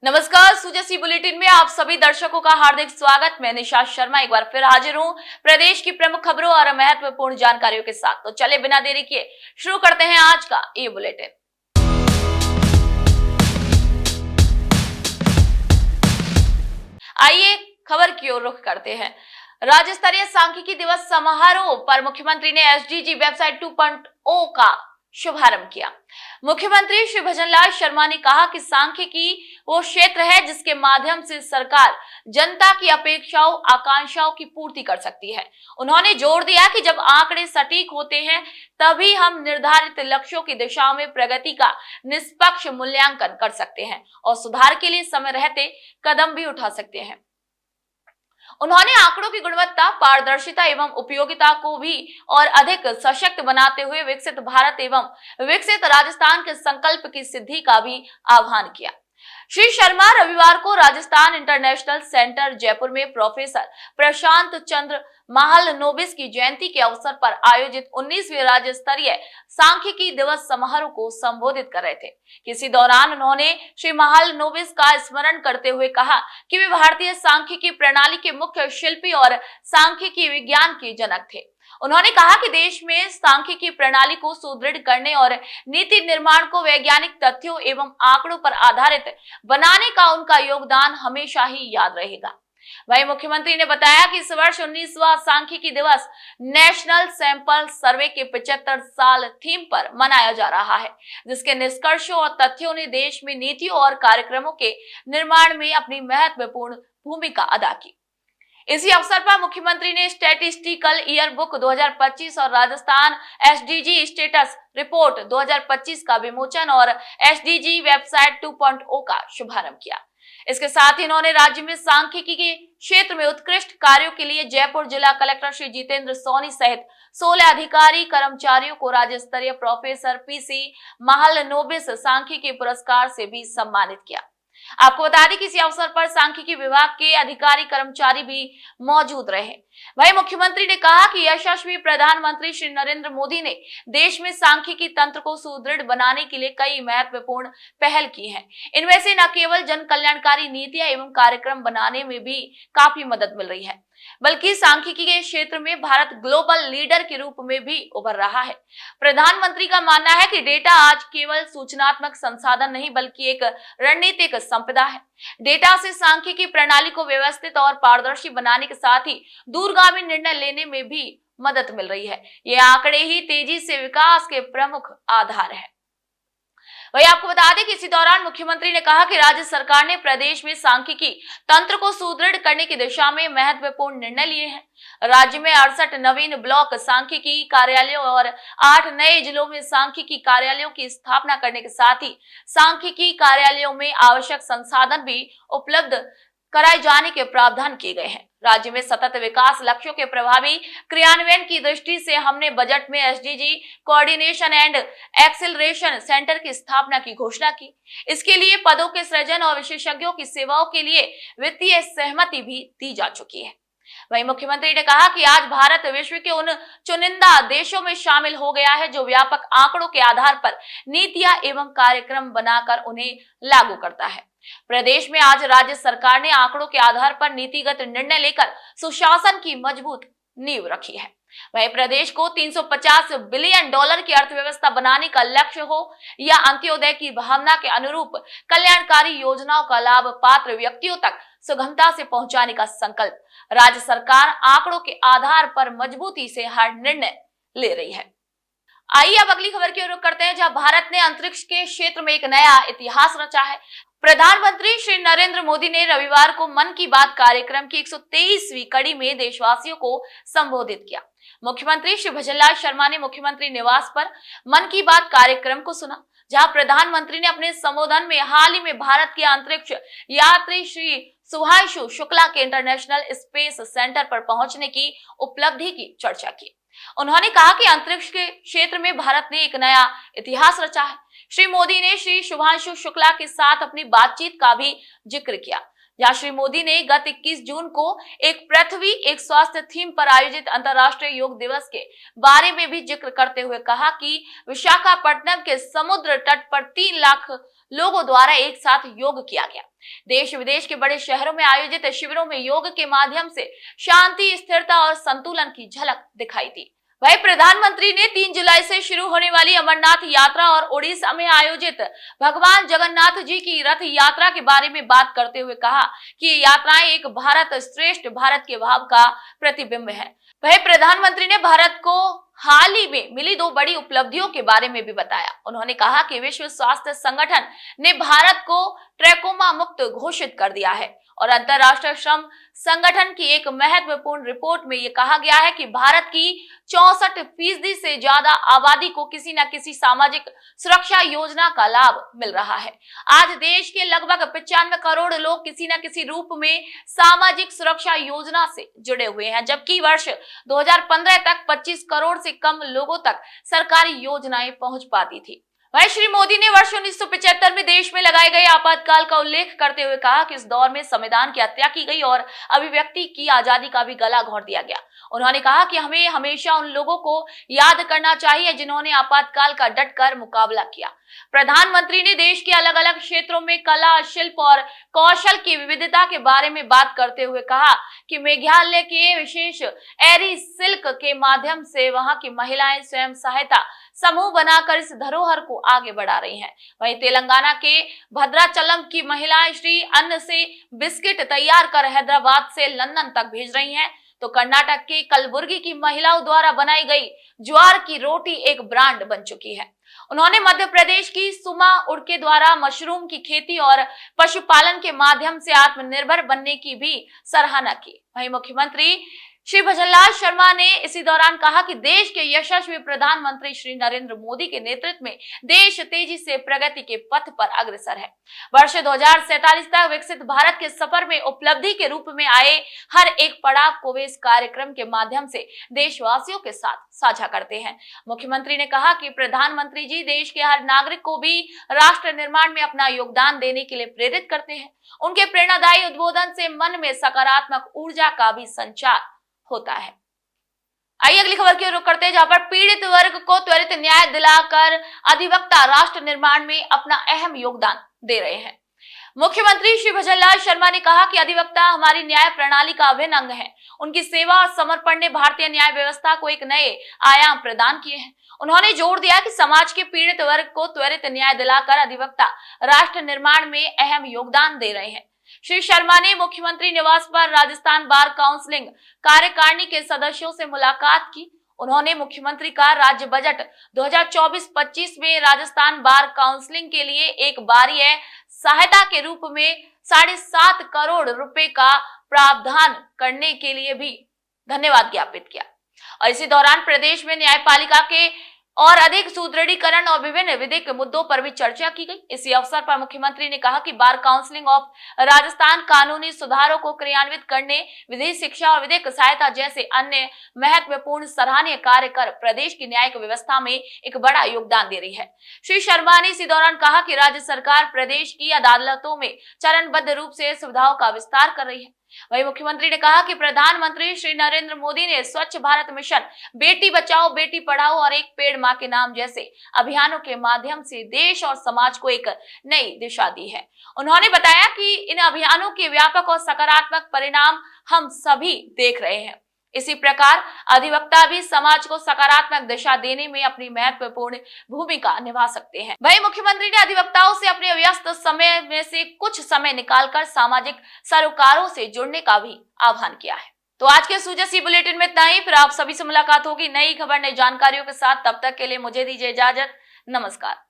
नमस्कार, सुजसी बुलेटिन में आप सभी दर्शकों का हार्दिक स्वागत। मैं निशा शर्मा एक बार फिर हाजिर हूं प्रदेश की प्रमुख खबरों और महत्वपूर्ण जानकारियों के साथ। तो चले बिना देरी किए शुरू करते हैं आज का ये बुलेटिन। आइए खबर की ओर रुख करते हैं। राज्य स्तरीय सांख्यिकी दिवस समारोह पर मुख्यमंत्री ने एसडीजी वेबसाइट 2.0 का शुभारंभ किया। मुख्यमंत्री श्री भजनलाल शर्मा ने कहा कि सांख्यिकी वो क्षेत्र है जिसके माध्यम से सरकार जनता की अपेक्षाओं आकांक्षाओं की पूर्ति कर सकती है। उन्होंने जोर दिया कि जब आंकड़े सटीक होते हैं तभी हम निर्धारित लक्ष्यों की दिशा में प्रगति का निष्पक्ष मूल्यांकन कर सकते हैं और सुधार के लिए समय रहते कदम भी उठा सकते हैं। उन्होंने आंकड़ों की गुणवत्ता, पारदर्शिता एवं उपयोगिता को भी और अधिक सशक्त बनाते हुए विकसित भारत एवं विकसित राजस्थान के संकल्प की सिद्धि का भी आह्वान किया। श्री शर्मा रविवार को राजस्थान इंटरनेशनल सेंटर जयपुर में प्रोफेसर प्रशांत चंद्र महालनोबिस की जयंती के अवसर पर आयोजित 19वीं राज्य स्तरीय सांख्यिकी दिवस समारोह को संबोधित कर रहे थे। किसी दौरान उन्होंने श्री महालनोबिस का स्मरण करते हुए कहा कि वे भारतीय सांख्यिकी प्रणाली के मुख्य शिल्पी और सांख्यिकी विज्ञान के जनक थे। उन्होंने कहा कि देश में सांख्यिकी प्रणाली को सुदृढ़ करने और नीति निर्माण को वैज्ञानिक तथ्यों एवं आंकड़ों पर आधारित बनाने का उनका योगदान हमेशा ही याद रहेगा। वहीं मुख्यमंत्री ने बताया कि इस वर्ष 19वां सांख्यिकी दिवस नेशनल सैंपल सर्वे के 75 साल थीम पर मनाया जा रहा है, जिसके निष्कर्षों और तथ्यों ने देश में नीतियों और कार्यक्रमों के निर्माण में अपनी महत्वपूर्ण भूमिका अदा की। इसी अवसर पर मुख्यमंत्री ने स्टैटिस्टिकल ईयर बुक 2025 और राजस्थान एसडीजी स्टेटस रिपोर्ट 2025 का विमोचन और एसडीजी वेबसाइट 2.0 का शुभारंभ किया। इसके साथ ही इन्होंने राज्य में सांख्यिकी के क्षेत्र में उत्कृष्ट कार्यों के लिए जयपुर जिला कलेक्टर श्री जितेंद्र सोनी सहित 16 अधिकारी कर्मचारियों को राज्य स्तरीय प्रोफेसर पीसी महालनोबिस सांख्यिकी पुरस्कार से भी सम्मानित किया। आपको बता दें कि इसी अवसर पर सांख्यिकी विभाग के अधिकारी कर्मचारी भी मौजूद रहे। वहीं मुख्यमंत्री ने कहा कि यशस्वी प्रधानमंत्री श्री नरेंद्र मोदी ने देश में सांख्यिकी तंत्र को सुदृढ़ बनाने के लिए कई महत्वपूर्ण पहल की हैं। इनमें से न केवल जन कल्याणकारी नीतियां एवं कार्यक्रम बनाने में भी काफी मदद मिल रही है, बल्कि सांख्यिकी के क्षेत्र में भारत ग्लोबल लीडर के रूप में भी उभर रहा है। प्रधानमंत्री का मानना है कि डेटा आज केवल सूचनात्मक संसाधन नहीं बल्कि एक रणनीतिक संपदा है। डेटा से सांख्यिकी प्रणाली को व्यवस्थित और पारदर्शी बनाने के साथ ही दूरगामी निर्णय लेने में भी मदद मिल रही है। ये आंकड़े ही तेजी से विकास के प्रमुख आधार है। वही आपको बता दें कि इसी दौरान मुख्यमंत्री ने कहा कि राज्य सरकार ने प्रदेश में सांख्यिकी तंत्र को सुदृढ़ करने की दिशा में महत्वपूर्ण निर्णय लिए हैं। राज्य में 68 नवीन ब्लॉक सांख्यिकी कार्यालयों और 8 नए जिलों में सांख्यिकी कार्यालयों की स्थापना करने के साथ ही सांख्यिकी कार्यालयों में आवश्यक संसाधन भी उपलब्ध कराए जाने के प्रावधान किए गए हैं। राज्य में सतत विकास लक्ष्यों के प्रभावी क्रियान्वयन की दृष्टि से हमने बजट में SDG coordination and acceleration centre की स्थापना की घोषणा की। इसके लिए पदों के सृजन और विशेषज्ञों की सेवाओं के लिए वित्तीय सहमति भी दी जा चुकी है। वहीं मुख्यमंत्री ने कहा कि आज भारत विश्व के उन चुनिंदा देशों में शामिल हो गया है जो व्यापक आंकड़ों के आधार पर नीतियां एवं कार्यक्रम बनाकर उन्हें लागू करता है। प्रदेश में आज राज्य सरकार ने आंकड़ों के आधार पर नीतिगत निर्णय लेकर सुशासन की मजबूत नींव रखी है। वहीं प्रदेश को 350 बिलियन डॉलर की अर्थव्यवस्था बनाने का लक्ष्य हो या अंत्योदय की भावना के अनुरूप कल्याणकारी योजनाओं का लाभ पात्र व्यक्तियों तक सुगमता से पहुंचाने का संकल्प, राज्य सरकार आंकड़ों के आधार पर मजबूती से हर निर्णय ले रही है। आइए अब अगली खबर की ओर रुख करते हैं, जहां भारत ने अंतरिक्ष के क्षेत्र में एक नया इतिहास रचा है। प्रधानमंत्री श्री नरेंद्र मोदी ने रविवार को मन की बात कार्यक्रम की 123वीं कड़ी में देशवासियों को संबोधित किया। मुख्यमंत्री श्री भजनलाल शर्मा ने मुख्यमंत्री निवास पर मन की बात कार्यक्रम को सुना, जहां प्रधानमंत्री ने अपने संबोधन में हाल ही में भारत के अंतरिक्ष यात्री श्री सुभांशु शुक्ला के इंटरनेशनल स्पेस सेंटर पर पहुंचने की उपलब्धि की चर्चा की। उन्होंने कहा कि अंतरिक्ष के क्षेत्र में भारत ने एक नया इतिहास रचा है। श्री मोदी ने श्री शुभांशु शुक्ला के साथ अपनी बातचीत का भी जिक्र किया, जहां श्री मोदी ने गत 21 जून को एक पृथ्वी एक स्वास्थ्य थीम पर आयोजित अंतर्राष्ट्रीय योग दिवस के बारे में भी जिक्र करते हुए कहा कि विशाखापट्टनम के समुद्र तट पर 3 लाख लोगों द्वारा एक साथ योग किया गया। देश विदेश के बड़े शहरों में आयोजित शिविरों में योग के माध्यम से शांति, स्थिरता और संतुलन की झलक दिखाई दी। वहीं प्रधानमंत्री ने 3 जुलाई से शुरू होने वाली अमरनाथ यात्रा और ओडिशा में आयोजित भगवान जगन्नाथ जी की रथ यात्रा के बारे में बात करते हुए कहा कि ये यात्राएं एक भारत श्रेष्ठ भारत के भाव का प्रतिबिंब है। वहीं प्रधानमंत्री ने भारत को हाल ही में मिली 2 बड़ी उपलब्धियों के बारे में भी बताया। उन्होंने कहा कि विश्व स्वास्थ्य संगठन ने भारत को ट्रैकोमा मुक्त घोषित कर दिया है और अंतर्राष्ट्रीय श्रम संगठन की एक महत्वपूर्ण रिपोर्ट में यह कहा गया है कि भारत की 64% से ज्यादा आबादी को किसी न किसी सामाजिक सुरक्षा योजना का लाभ मिल रहा है। आज देश के लगभग 95 करोड़ लोग किसी न किसी रूप में सामाजिक सुरक्षा योजना से जुड़े हुए हैं, जबकि वर्ष 2015 तक 25 करोड़ से कम लोगों तक सरकारी योजनाएं पहुंच पाती थी। वहीं श्री मोदी ने वर्ष 1975 में देश में लगाए गए आपातकाल का उल्लेख करते हुए कहा कि इस दौर में संविधान की हत्या की गई और अभिव्यक्ति की आजादी का भी गला घोंट दिया गया। उन्होंने कहा कि हमें हमेशा उन लोगों को याद करना चाहिए जिन्होंने आपातकाल का डटकर मुकाबला किया। प्रधानमंत्री ने देश के अलग अलग क्षेत्रों में कला, शिल्प और कौशल की विविधता के बारे में बात करते हुए कहा कि मेघालय के विशेष एरी सिल्क के माध्यम से वहां की महिलाएं स्वयं सहायता समूह बनाकर इस धरोहर को आगे बढ़ा रही हैं। वहीं तेलंगाना के भद्राचलम की महिलाएं श्री अन्न से बिस्किट तैयार कर हैदराबाद से लंदन तक भेज रही हैं, तो कर्नाटक के कलबुर्गी की महिलाओं द्वारा बनाई गई ज्वार की रोटी एक ब्रांड बन चुकी है। उन्होंने मध्य प्रदेश की सुमा उड़के द्वारा मशरूम की खेती और पशुपालन के माध्यम से आत्मनिर्भर बनने की भी सराहना की। वहीं मुख्यमंत्री श्री भजनलाल शर्मा ने इसी दौरान कहा कि देश के यशस्वी प्रधानमंत्री श्री नरेंद्र मोदी के नेतृत्व में देश तेजी से प्रगति के पथ पर अग्रसर है। वर्ष 2047 तक विकसित भारत के सफर में उपलब्धि के रूप में आए हर एक पड़ाव को वे इस कार्यक्रम के माध्यम से देशवासियों के साथ साझा करते हैं। मुख्यमंत्री ने कहा कि प्रधानमंत्री जी देश के हर नागरिक को भी राष्ट्र निर्माण में अपना योगदान देने के लिए प्रेरित करते हैं। उनके प्रेरणादायी उद्बोधन से मन में सकारात्मक ऊर्जा का भी संचार होता है। आइए अगली खबर की ओर रुख करते हैं, जहां पर पीड़ित वर्ग को त्वरित न्याय दिलाकर अधिवक्ता राष्ट्र निर्माण में अपना अहम योगदान दे रहे हैं। मुख्यमंत्री श्री भजनलाल शर्मा ने कहा कि अधिवक्ता हमारी न्याय प्रणाली का अभिन्न अंग है। उनकी सेवा और समर्पण ने भारतीय न्याय व्यवस्था को एक नए आयाम प्रदान किए हैं। उन्होंने जोर दिया कि समाज के पीड़ित वर्ग को त्वरित न्याय दिलाकर अधिवक्ता राष्ट्र निर्माण में अहम योगदान दे रहे हैं। श्री शर्मा ने मुख्यमंत्री निवास पर राजस्थान बार काउंसिलिंग कार्यकारिणी के सदस्यों से मुलाकात की। उन्होंने मुख्यमंत्री का राज्य बजट 2024-25 में राजस्थान बार काउंसिलिंग के लिए एक बारीय सहायता के रूप में 7.5 करोड़ रुपए का प्रावधान करने के लिए भी धन्यवाद ज्ञापित किया। और इसी दौरान प्रदेश में न्यायपालिका के और अधिक सुदृढ़ीकरण और विभिन्न विधिक मुद्दों पर भी चर्चा की गई। इसी अवसर पर मुख्यमंत्री ने कहा कि बार काउंसिलिंग ऑफ राजस्थान कानूनी सुधारों को क्रियान्वित करने, विधि शिक्षा और विधिक सहायता जैसे अन्य महत्वपूर्ण सराहनीय कार्य कर प्रदेश की न्यायिक व्यवस्था में एक बड़ा योगदान दे रही है। श्री शर्मा ने इसी दौरान कहा कि राज्य सरकार प्रदेश की अदालतों में चरणबद्ध रूप से सुविधाओं का विस्तार कर रही है। वहीं मुख्यमंत्री ने कहा कि प्रधानमंत्री श्री नरेंद्र मोदी ने स्वच्छ भारत मिशन, बेटी बचाओ बेटी पढ़ाओ और एक पेड़ मां के नाम जैसे अभियानों के माध्यम से देश और समाज को एक नई दिशा दी है। उन्होंने बताया कि इन अभियानों के व्यापक और सकारात्मक परिणाम हम सभी देख रहे हैं। इसी प्रकार अधिवक्ता भी समाज को सकारात्मक दिशा देने में अपनी महत्वपूर्ण भूमिका निभा सकते हैं। वहीं मुख्यमंत्री ने अधिवक्ताओं से अपने व्यस्त समय में से कुछ समय निकालकर सामाजिक सरोकारों से जुड़ने का भी आह्वान किया है। तो आज के सुजसी बुलेटिन में इतना ही। फिर आप सभी से मुलाकात होगी नई खबर, नई जानकारियों के साथ। तब तक के लिए मुझे दीजिए इजाजत। नमस्कार।